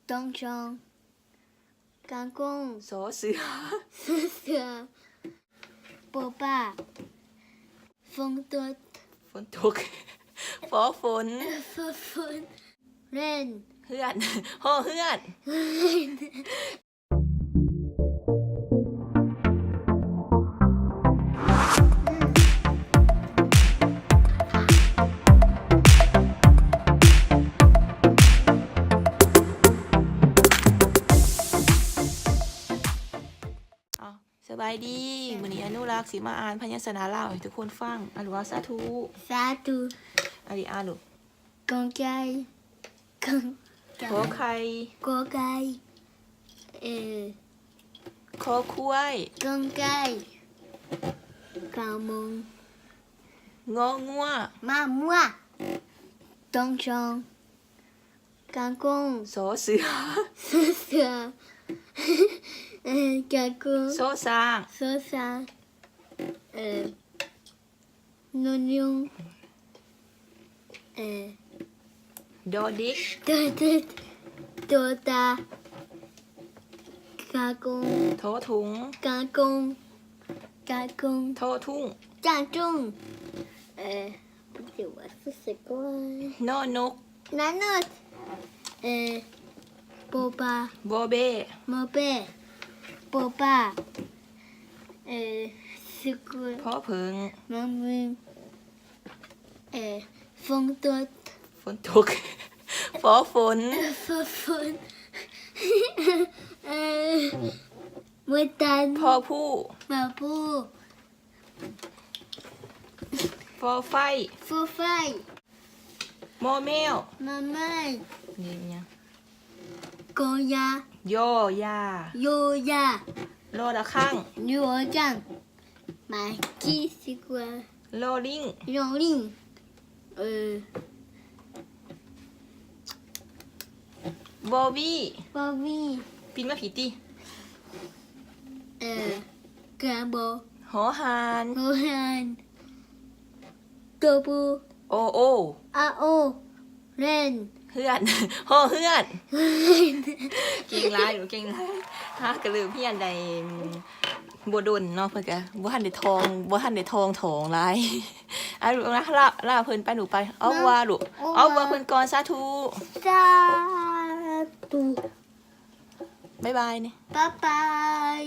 东冲，干公， สอเสือ 蛇，波霸，风多， ฝนตก ฝอฝน 风，rain， เฮือน ห่อเฮือน สบายดีมื้อนี้อนุรักษ์สิมาอ่านพยัญชนะลาวให้ทุกคนฟังอ่านว่าสาธุ 沙土， อันนี้อ่านลูก 公鸡，公 ขอไข่ 锅鸡，ขอควาย 公鸡，高蒙， งองัว 妈妈，东冲，干公， สอเสือ 蛇，干公。 โซซาง 说啥？牛牛， ดอดิก 多大？加工， ทอถุง 加工，加工， ทอทุ่ง 加重，不是我是谁过？ นอนก 男的，波霸， บอเบ้ 毛贝，波霸，是过。 พอเพิง 妈妈，风多， ฝนตก ฝอฝน 风，牡丹， พอผู้ 马布， ฟอไฟ 付费， มอแมว 妈妈， นี่เนี่ย 公鸭， ยอยา 优鸭， รอละข้าง 牛鹅酱，买鸡西瓜， รอลิง 肉令，บอบี้ 包米， ปินมาผีตี 干包， หอหาน 罗汉，豆布。 โอโอ อาโอเล่น เฮือน ห่อเฮือน เก่งร้ายหรือเก่งร้ายถ้ากระลือเพี้ยนใดบัวดนเนาะเพื่อนกะบัวหันได้ทองบัวหันได้ทองถองร้ายอ่ะลูกนะล่าเพิ่นไปหนูไปเอาว่าลูกเอาว่าเพิ่นก่อนสาธุ สาธุ บ๊ายบายนี่ บ๊ายบาย